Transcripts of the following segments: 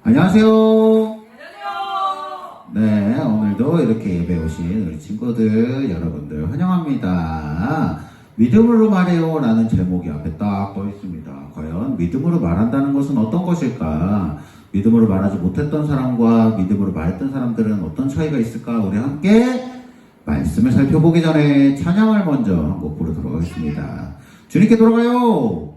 안녕하세요. 네, 오늘도 이렇게 예배 오신 우리 친구들, 여러분들 환영합니다. 믿음으로 말해요 라는 제목이 앞에 딱 떠 있습니다. 과연 믿음으로 말한다는 것은 어떤 것일까? 믿음으로 말하지 못했던 사람과 믿음으로 말했던 사람들은 어떤 차이가 있을까? 우리 함께 말씀을 살펴보기 전에 찬양을 먼저 한 곡 부르도록 하겠습니다. 주님께 돌아가요.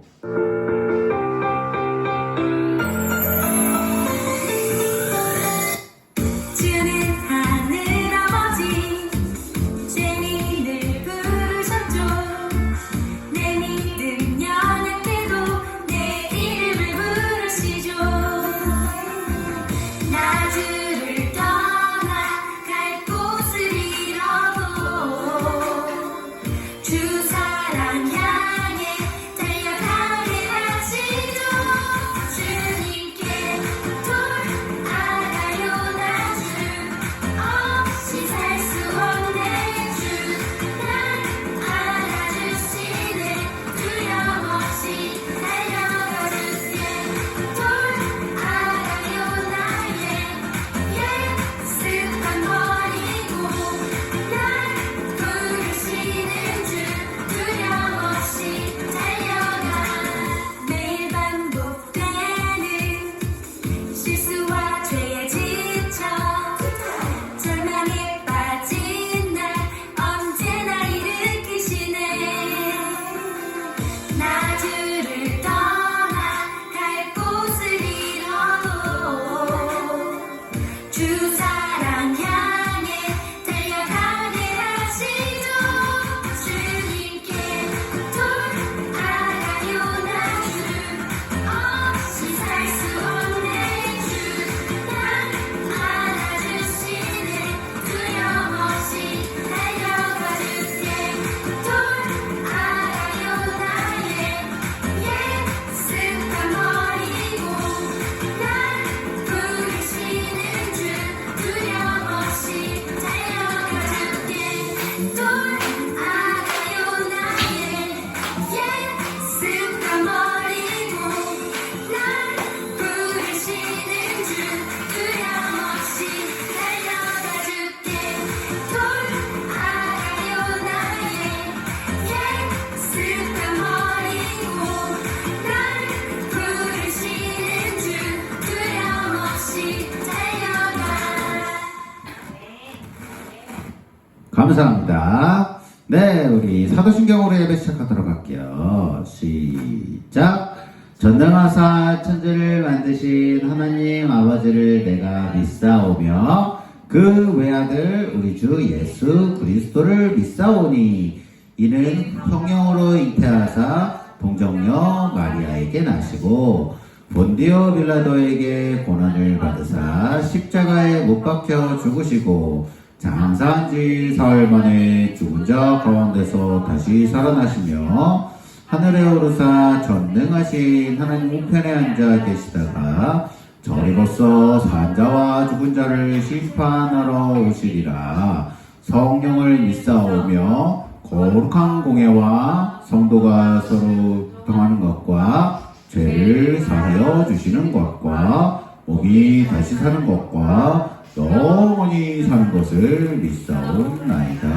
감사합니다. 네, 우리 사도신경으로 예배 시작하도록 할게요. 시작. 전능하사 천지를 만드신 하나님 아버지를 내가 믿사오며 그 외아들 우리 주 예수 그리스도를 믿사오니 이는 성령으로 잉태하사 동정녀 마리아에게 나시고 본디오 빌라도에게 고난을 받으사 십자가에 못 박혀 죽으시고 장사한 지 사흘 만에 죽은 자 가운데서 다시 살아나시며 하늘에 오르사 전능하신 하나님 우편에 앉아 계시다가 저리로서 산 자와 죽은 자를 심판하러 오시리라. 성령을 믿사오며 거룩한 공예와 성도가 서로 평하는 것과 죄를 사하여 주시는 것과 몸이 다시 사는 것과 영원히 사는 것을 믿사옵나이다.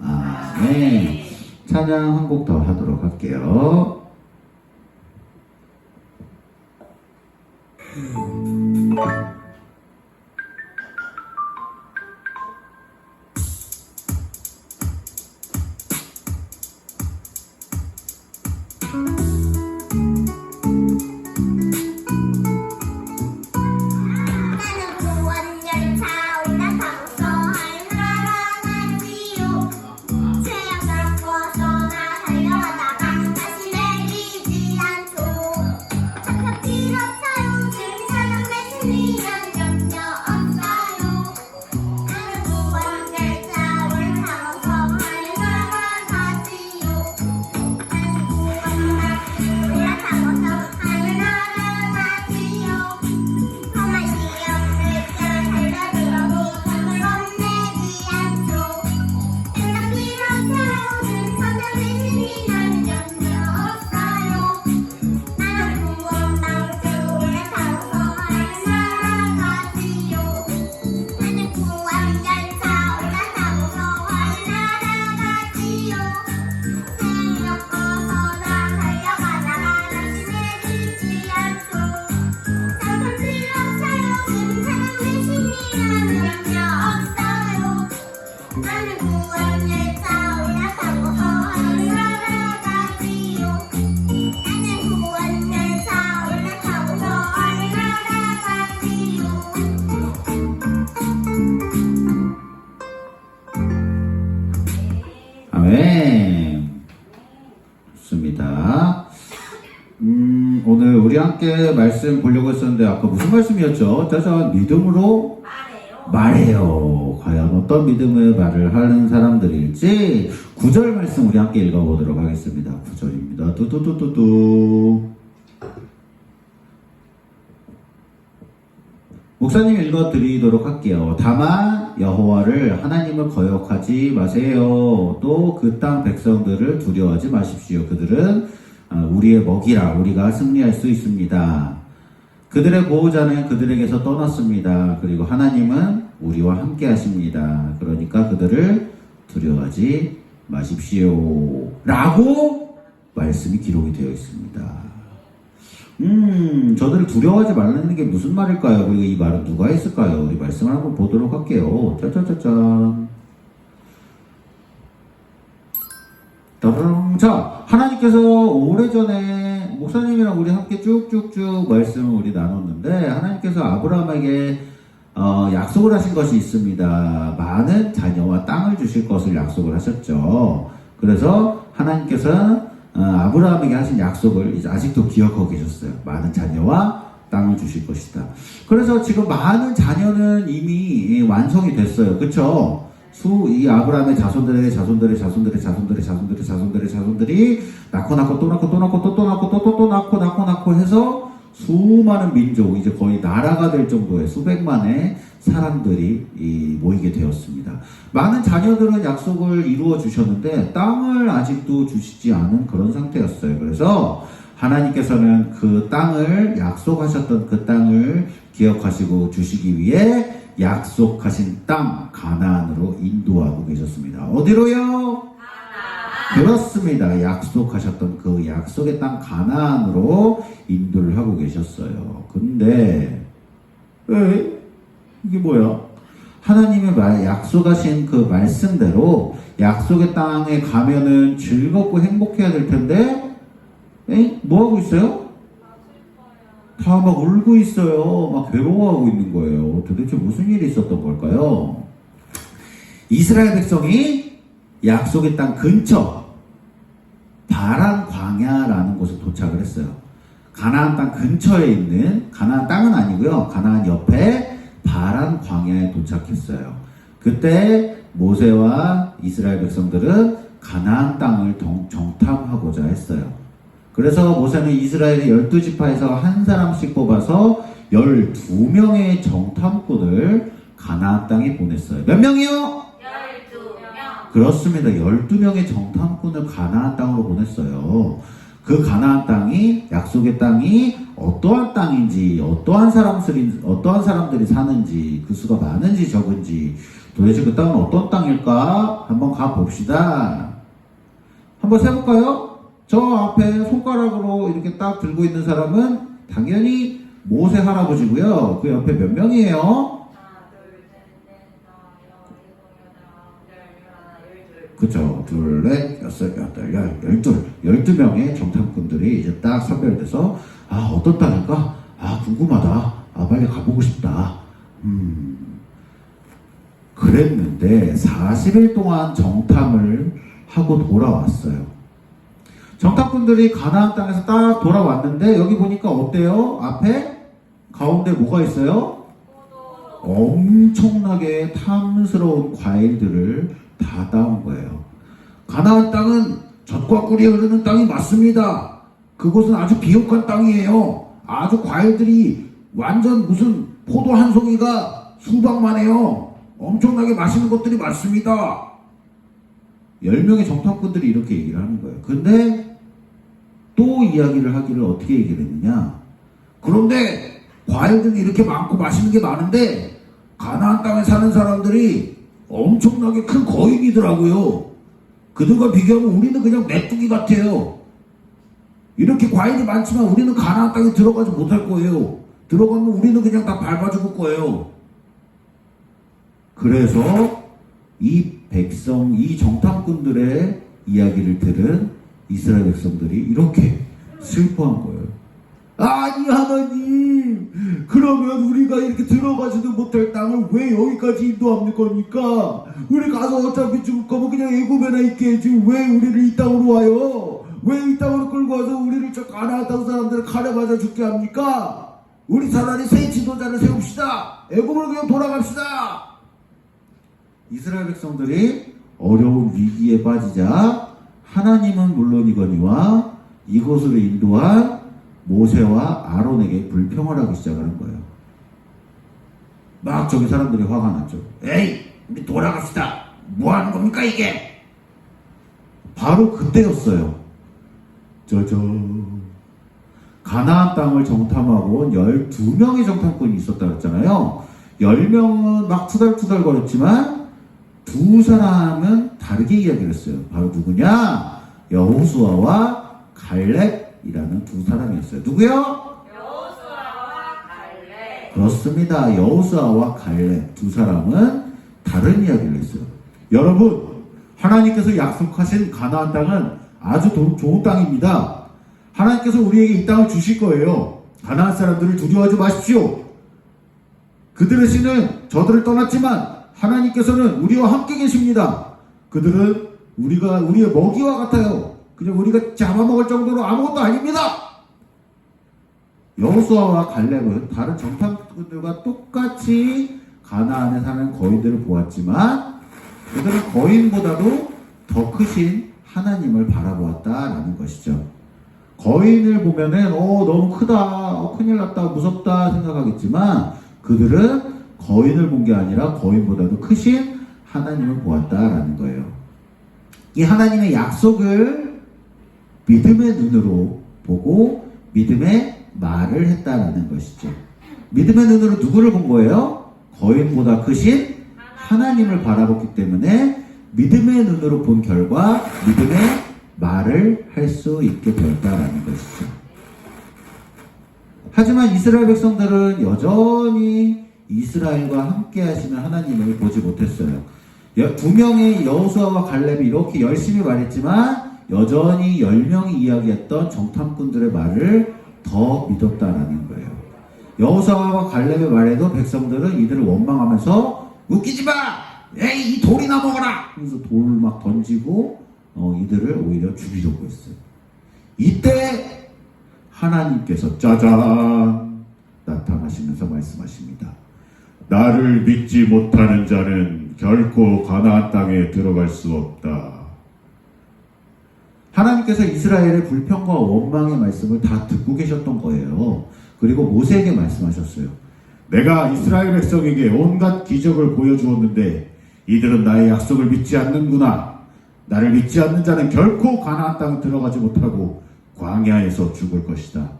아멘. 찬양 한 곡 더 하도록 할게요. 나는 구원열차 올라타고 어디 날아가지요. 나는 구원열차 올라타고 어디 날아가지요. 아멘. 좋습니다. 오늘 우리 함께 말씀 보려고 했었는데 아까 무슨 말씀이었죠? 짜잔, 믿음으로 말해요. 과연 어떤 믿음의 말을 하는 사람들일지 9절 말씀 우리 함께 읽어보도록 하겠습니다. 9절입니다. 뚜뚜뚜뚜뚜. 목사님 읽어드리도록 할게요. 다만 여호와를 하나님을 거역하지 마세요. 또 그 땅 백성들을 두려워하지 마십시오. 그들은 우리의 먹이라 우리가 승리할 수 있습니다. 그들의 보호자는 그들에게서 떠났습니다. 그리고 하나님은 우리와 함께 하십니다. 그러니까 그들을 두려워하지 마십시오. 라고 말씀이 기록이 되어 있습니다. 저들을 두려워하지 말라는 게 무슨 말일까요? 그리고 이 말은 누가 했을까요? 우리 말씀을 한번 보도록 할게요. 짜자자잔. 따르릉. 자, 하나님께서 오래전에 목사님이랑 우리 함께 쭉쭉쭉 말씀을 우리 나눴는데 하나님께서 아브라함에게 약속을 하신 것이 있습니다. 많은 자녀와 땅을 주실 것을 약속을 하셨죠. 그래서 하나님께서 아브라함에게 하신 약속을 이제 아직도 기억하고 계셨어요. 많은 자녀와 땅을 주실 것이다. 그래서 지금 많은 자녀는 이미 완성이 됐어요. 그쵸? 이 아브라함의 자손들이 낳고 해서 수많은 민족, 이제 거의 나라가 될 정도의 수백만의 사람들이 모이게 되었습니다. 많은 자녀들은 약속을 이루어 주셨는데 땅을 아직도 주시지 않은 그런 상태였어요. 그래서 하나님께서는 그 땅을, 약속하셨던 그 땅을 기억하시고 주시기 위해 약속하신 땅 가나안으로 인도하고 계셨습니다. 어디로요? 그렇습니다. 약속하셨던 그 약속의 땅 가나안으로 인도를 하고 계셨어요. 근데 이게 뭐야? 하나님의 약속하신 그 말씀대로 약속의 땅에 가면은 즐겁고 행복해야 될 텐데 뭐 하고 있어요? 다 막 울고 있어요. 막 괴로워하고 있는 거예요. 도대체 무슨 일이 있었던 걸까요? 이스라엘 백성이 약속의 땅 근처 바란 광야라는 곳에 도착을 했어요. 가나안 땅 근처에 있는, 가나안 땅은 아니고요, 가나안 옆에 바란 광야에 도착했어요. 그때 모세와 이스라엘 백성들은 가나안 땅을 정탐하고자 했어요. 그래서 모세는 이스라엘의 12지파에서 한 사람씩 뽑아서 12명의 정탐꾼을 가나안 땅에 보냈어요. 몇 명이요? 12명. 그렇습니다. 12명의 정탐꾼을 가나안 땅으로 보냈어요. 그 가나안 땅이, 약속의 땅이 어떠한 땅인지, 어떠한 사람들이 사는지, 그 수가 많은지 적은지, 도대체 그 땅은 어떤 땅일까? 한번 가봅시다. 한번 세볼까요? 저 앞에 손가락으로 이렇게 딱 들고 있는 사람은 당연히 모세 할아버지고요. 그 옆에 몇 명이에요? 하나, 둘, 셋, 넷, 다섯, 여섯, 일곱, 여덟, 12. 그쵸. 둘, 넷, 여섯, 여덟, 12명의 정탐꾼들이 이제 딱 선별돼서, 어떤 땅일까? 궁금하다. 빨리 가보고 싶다. 그랬는데 40일 동안 정탐을 하고 돌아왔어요. 정탐꾼들이 가나안 땅에서 딱 돌아왔는데 여기 보니까 어때요? 앞에 가운데 뭐가 있어요? 엄청나게 탐스러운 과일들을 다 따온 거예요. 가나안 땅은 젖과 꿀이 흐르는 땅이 맞습니다. 그곳은 아주 비옥한 땅이에요. 아주 과일들이 완전 무슨 포도 한 송이가 수박만 해요. 엄청나게 맛있는 것들이 많습니다. 10명의 정탐꾼들이 이렇게 얘기를 하는 거예요. 근데 또 이야기를 하기를 어떻게 얘기를 했느냐? 그런데 과일들이 이렇게 많고 맛있는 게 많은데 가나안 땅에 사는 사람들이 엄청나게 큰 거인이더라고요. 그들과 비교하면 우리는 그냥 메뚜기 같아요. 이렇게 과일이 많지만 우리는 가나안 땅에 들어가지 못할 거예요. 들어가면 우리는 그냥 다 밟아 죽을 거예요. 그래서 이 백성, 이 정탐꾼들의 이야기를 들은 이스라엘 백성들이 이렇게 슬퍼한 거예요. 아니 하나님, 그러면 우리가 이렇게 들어가지도 못할 땅을 왜 여기까지 인도합니까 겁니까? 우리 가서 어차피 죽을 거면 그냥 애굽에나 있게 해지 왜 우리를 이 땅으로 와요? 왜 이 땅으로 끌고 와서 우리를 저 가나안 땅 사람들을 칼에 맞아 죽게 합니까? 우리 차라리 새 지도자를 세웁시다. 애굽으로 그냥 돌아갑시다. 이스라엘 백성들이 어려운 위기에 빠지자 하나님은 물론이거니와 이곳으로 인도한 모세와 아론에게 불평을 하기 시작하는 거예요. 막 저기 사람들이 화가 났죠. 에이, 우리 돌아갑시다. 뭐 하는 겁니까 이게? 바로 그때였어요. 가나안 땅을 정탐하고 온 12명의 정탐꾼이 있었다고 했잖아요. 10명은 막 투덜투덜 거렸지만 두 사람은 다르게 이야기를 했어요. 바로 누구냐? 여호수아와 갈렙이라는 두 사람이었어요. 누구요? 여호수아와 갈렙. 그렇습니다. 여호수아와 갈렙 두 사람은 다른 이야기를 했어요. 여러분, 하나님께서 약속하신 가나안 땅은 아주 좋은 땅입니다. 하나님께서 우리에게 이 땅을 주실 거예요. 가나안 사람들을 두려워하지 마십시오. 그들의 신은 저들을 떠났지만 하나님께서는 우리와 함께 계십니다. 그들은 우리의 먹이와 같아요. 그냥 우리가 잡아먹을 정도로 아무것도 아닙니다. 여호수아와 갈렙은 다른 정탐꾼들과 똑같이 가나안에 사는 거인들을 보았지만 그들은 거인보다도 더 크신 하나님을 바라보았다라는 것이죠. 거인을 보면은 너무 크다, 큰일 났다, 무섭다 생각하겠지만 그들은 거인을 본 게 아니라 거인보다도 크신 하나님을 보았다라는 거예요. 이 하나님의 약속을 믿음의 눈으로 보고 믿음의 말을 했다라는 것이죠. 믿음의 눈으로 누구를 본 거예요? 거인보다 크신 하나님을 바라봤기 때문에 믿음의 눈으로 본 결과 믿음의 말을 할 수 있게 되었다라는 것이죠. 하지만 이스라엘 백성들은 여전히 이스라엘과 함께 하시는 하나님을 보지 못했어요. 두 명의 여호수아와 갈렙이 이렇게 열심히 말했지만 여전히 10명이 이야기했던 정탐꾼들의 말을 더 믿었다라는 거예요. 여호수아와 갈렙의 말에도 백성들은 이들을 원망하면서 웃기지 마! 에이, 이 돌이나 먹어라! 그래서 돌을 막 던지고 이들을 오히려 죽이려고 했어요. 이때 하나님께서 짜잔 나타나시면서 말씀하십니다. 나를 믿지 못하는 자는 결코 가나안 땅에 들어갈 수 없다. 하나님께서 이스라엘의 불평과 원망의 말씀을 다 듣고 계셨던 거예요. 그리고 모세에게 말씀하셨어요. 내가 이스라엘 백성에게 온갖 기적을 보여주었는데 이들은 나의 약속을 믿지 않는구나. 나를 믿지 않는 자는 결코 가나안 땅에 들어가지 못하고 광야에서 죽을 것이다.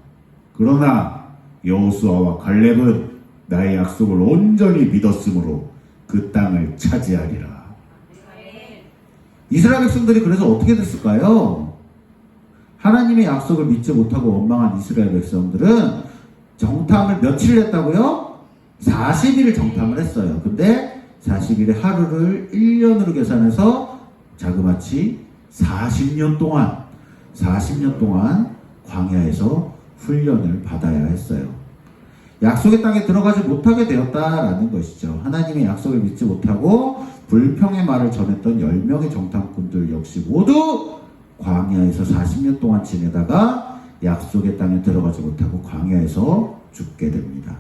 그러나 여호수아와 갈렙은 나의 약속을 온전히 믿었으므로 그 땅을 차지하리라. 이스라엘 백성들이 그래서 어떻게 됐을까요? 하나님의 약속을 믿지 못하고 원망한 이스라엘 백성들은 정탐을 며칠 했다고요? 40일을 정탐을 했어요. 근데 40일의 하루를 1년으로 계산해서 자그마치 40년 동안 광야에서 훈련을 받아야 했어요. 약속의 땅에 들어가지 못하게 되었다라는 것이죠. 하나님의 약속을 믿지 못하고 불평의 말을 전했던 10명의 정탐꾼들 역시 모두 광야에서 40년 동안 지내다가 약속의 땅에 들어가지 못하고 광야에서 죽게 됩니다.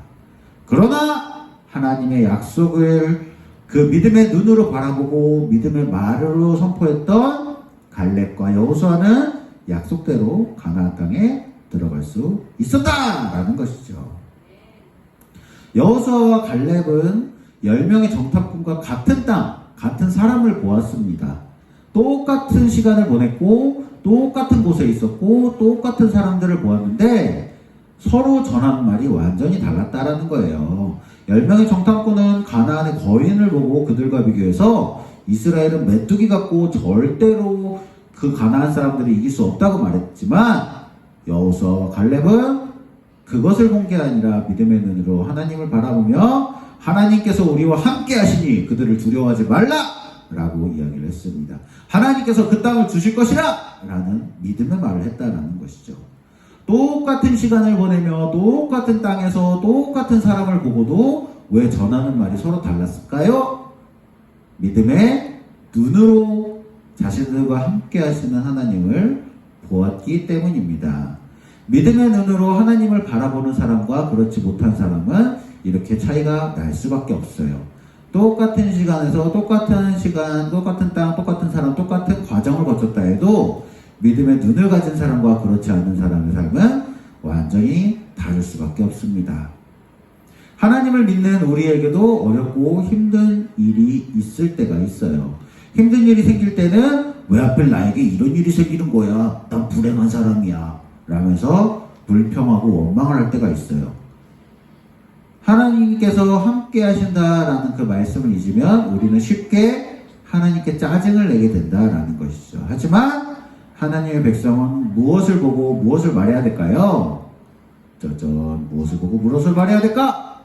그러나 하나님의 약속을 그 믿음의 눈으로 바라보고 믿음의 말로 선포했던 갈렙과 여호수아는 약속대로 가나안 땅에 들어갈 수 있었다라는 것이죠. 여호수아와 갈렙은 10명의 정탐꾼과 같은 땅, 같은 사람을 보았습니다. 똑같은 시간을 보냈고 똑같은 곳에 있었고 똑같은 사람들을 보았는데 서로 전한 말이 완전히 달랐다라는 거예요. 10명의 정탐꾼은 가나안의 거인을 보고 그들과 비교해서 이스라엘은 메뚜기 같고 절대로 그 가나안 사람들이 이길 수 없다고 말했지만 여호수아와 갈렙은 그것을 본 게 아니라 믿음의 눈으로 하나님을 바라보며 하나님께서 우리와 함께 하시니 그들을 두려워하지 말라 라고 이야기를 했습니다. 하나님께서 그 땅을 주실 것이라 라는 믿음의 말을 했다라는 것이죠. 똑같은 시간을 보내며 똑같은 땅에서 똑같은 사람을 보고도 왜 전하는 말이 서로 달랐을까요? 믿음의 눈으로 자신들과 함께 하시는 하나님을 보았기 때문입니다. 믿음의 눈으로 하나님을 바라보는 사람과 그렇지 못한 사람은 이렇게 차이가 날 수밖에 없어요. 똑같은 시간에서 똑같은 시간, 똑같은 땅, 똑같은 사람, 똑같은 과정을 거쳤다 해도 믿음의 눈을 가진 사람과 그렇지 않은 사람의 삶은 완전히 다를 수밖에 없습니다. 하나님을 믿는 우리에게도 어렵고 힘든 일이 있을 때가 있어요. 힘든 일이 생길 때는 왜 하필 나에게 이런 일이 생기는 거야? 난 불행한 사람이야. 라면서 불평하고 원망을 할 때가 있어요. 하나님께서 함께 하신다라는 그 말씀을 잊으면 우리는 쉽게 하나님께 짜증을 내게 된다라는 것이죠. 하지만 하나님의 백성은 무엇을 보고 무엇을 말해야 될까요? 무엇을 보고 무엇을 말해야 될까?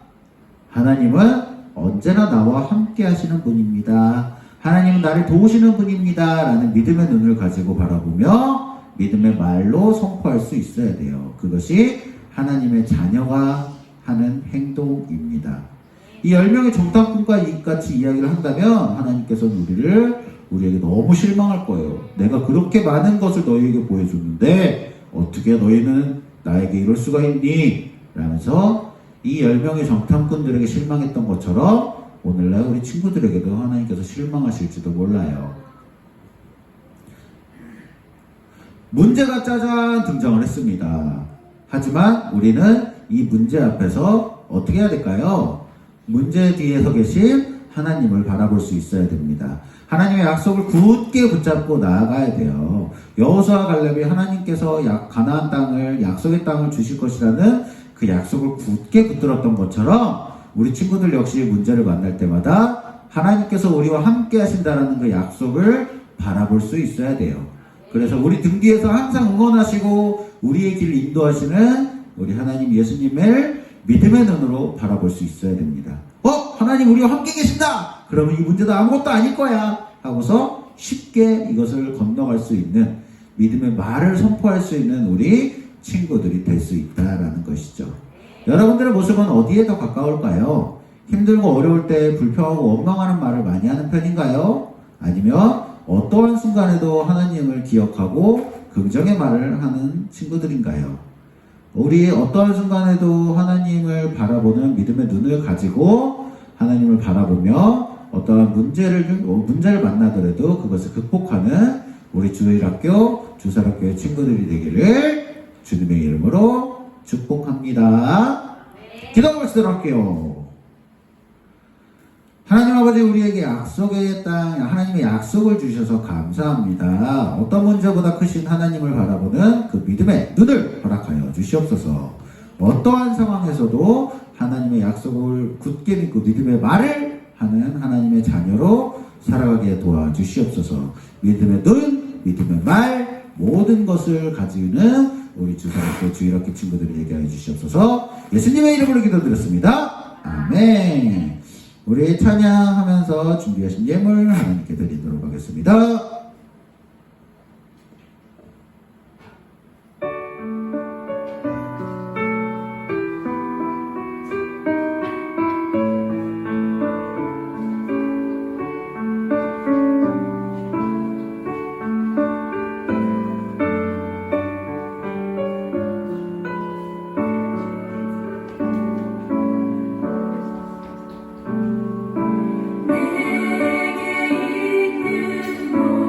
하나님은 언제나 나와 함께 하시는 분입니다. 하나님은 나를 도우시는 분입니다. 라는 믿음의 눈을 가지고 바라보며 믿음의 말로 선포할 수 있어야 돼요. 그것이 하나님의 자녀가 하는 행동입니다. 이 10명의 정탐꾼과 이같이 이야기를 한다면 하나님께서는 우리에게 너무 실망할 거예요. 내가 그렇게 많은 것을 너희에게 보여줬는데 어떻게 너희는 나에게 이럴 수가 있니? 라면서 이 10명의 정탐꾼들에게 실망했던 것처럼 오늘날 우리 친구들에게도 하나님께서 실망하실지도 몰라요. 문제가 짜잔 등장을 했습니다. 하지만 우리는 이 문제 앞에서 어떻게 해야 될까요? 문제 뒤에 서 계신 하나님을 바라볼 수 있어야 됩니다. 하나님의 약속을 굳게 붙잡고 나아가야 돼요. 여호수아와 갈렙이 하나님께서 가나안 땅을, 약속의 땅을 주실 것이라는 그 약속을 굳게 붙들었던 것처럼 우리 친구들 역시 문제를 만날 때마다 하나님께서 우리와 함께 하신다는 그 약속을 바라볼 수 있어야 돼요. 그래서 우리 등 뒤에서 항상 응원하시고 우리의 길을 인도하시는 우리 하나님 예수님을 믿음의 눈으로 바라볼 수 있어야 됩니다. 하나님 우리와 함께 계신다! 그러면 이 문제도 아무것도 아닐 거야! 하고서 쉽게 이것을 건너갈 수 있는 믿음의 말을 선포할 수 있는 우리 친구들이 될 수 있다라는 것이죠. 여러분들의 모습은 어디에 더 가까울까요? 힘들고 어려울 때 불평하고 원망하는 말을 많이 하는 편인가요? 아니면 어떠한 순간에도 하나님을 기억하고 긍정의 말을 하는 친구들인가요? 우리 어떠한 순간에도 하나님을 바라보는 믿음의 눈을 가지고 하나님을 바라보며 어떠한 문제를 만나더라도 그것을 극복하는 우리 주일학교, 주사학교의 친구들이 되기를 주님의 이름으로 축복합니다. 기도하고 시도록 할게요. 하나님 아버지, 우리에게 약속의 땅, 하나님의 약속을 주셔서 감사합니다. 어떤 문제보다 크신 하나님을 바라보는 그 믿음의 눈을 허락하여 주시옵소서. 어떠한 상황에서도 하나님의 약속을 굳게 믿고 믿음의 말을 하는 하나님의 자녀로 살아가게 도와주시옵소서. 믿음의 눈, 믿음의 말, 모든 것을 가지는 우리 주사학교, 주일학교 친구들이 되게 하여 주시옵소서. 예수님의 이름으로 기도드렸습니다. 아멘. 우리 찬양하면서 준비하신 예물 하나님께 드리도록 하겠습니다. 내게 있는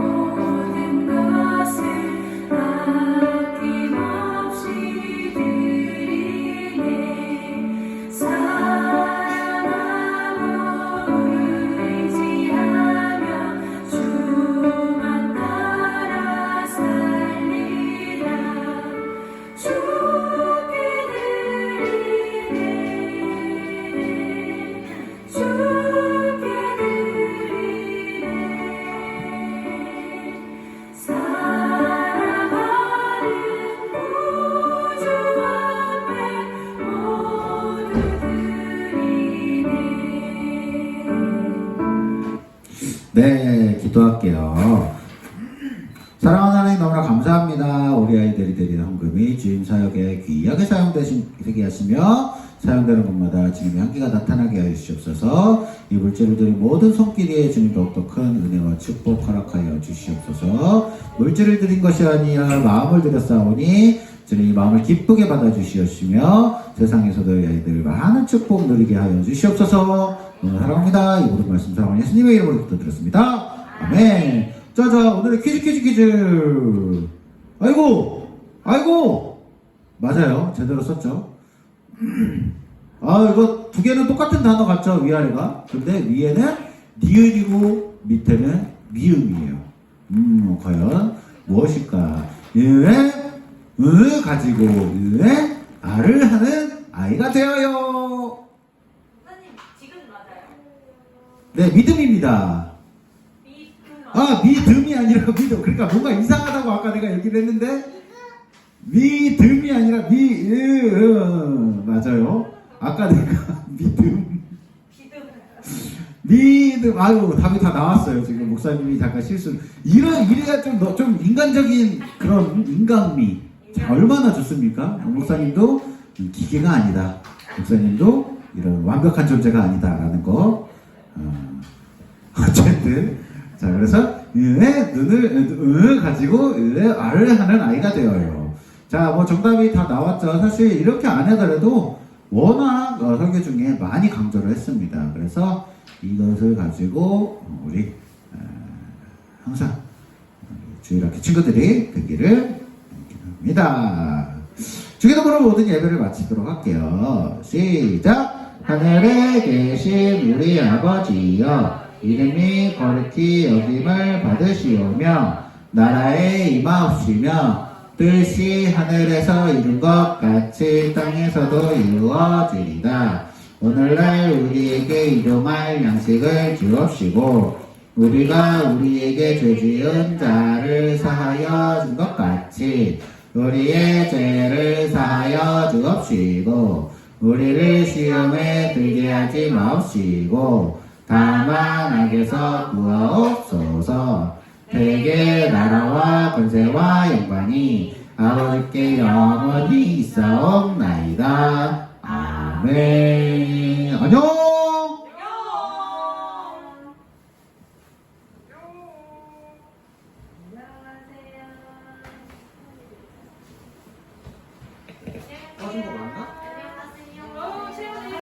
네, 기도할게요. 사랑하는 하나님 너무나 감사합니다. 우리 아이들이 드리는 헌금이 주임 사역에 귀하게 사용되게 하시며 사용되는 곳마다 주님의 향기가 나타나게 하여 주시옵소서. 이 물질을 드린 모든 손길에 주님 더욱더 큰 은혜와 축복 허락하여 주시옵소서. 물질을 드린 것이 아니라 마음을 드렸사오니 주님 이 마음을 기쁘게 받아주시옵시며 세상에서도 이 아이들 많은 축복 누리게 하여 주시옵소서. 오늘 사랑합니다. 이 모든 말씀 사랑하는 예수님의 이름으로 기도드렸습니다. 아멘. 자자, 오늘의 퀴즈. 아이고 맞아요, 제대로 썼죠. 이거 두 개는 똑같은 단어 같죠, 위아래가. 근데 위에는 니은이고 밑에는 미음이에요. 과연 무엇일까? 가지고 알을 하는 아이가 되어요. 선생님, 지금 맞아요. 네, 믿음입니다. 믿음이 아니라 믿음. 그러니까 뭔가 이상하다고 아까 내가 얘기를 했는데 믿음이 아니라 맞아요. 아까 내가 믿음. 답이 다 나왔어요. 지금 목사님이 잠깐 실수. 이래야 좀 인간적인 그런 인간미. 자, 얼마나 좋습니까? 목사님도 기계가 아니다. 목사님도 이런 완벽한 존재가 아니다라는 거. 어쨌든. 자, 그래서 눈을 가지고 알을 하는 아이가 되어요. 자, 뭐 정답이 다 나왔죠. 사실 이렇게 안 하더라도 워낙 설교 중에 많이 강조를 했습니다. 그래서 이것을 가지고 우리 항상 주일학교 친구들이 되기를 기도합니다. 주기도문으로 모든 예배를 마치도록 할게요. 시작! 하늘에 계신 우리 아버지여, 이름이 거룩히 여김을 받으시오며 나라에 임하옵시며 뜻이 하늘에서 이룬 것 같이 땅에서도 이루어지리다. 오늘날 우리에게 일용할 양식을 주옵시고 우리가 우리에게 죄지은 자를 사하여 준 것 같이 우리의 죄를 사하여 주옵시고 우리를 시험에 들게 하지 마옵시고 다만 악에서 구하옵소서. 대개 나라와 권세와 영광이 아버지께 영원히 있사옵나이다. 아멘. 안녕. 꺼진 거 맞나?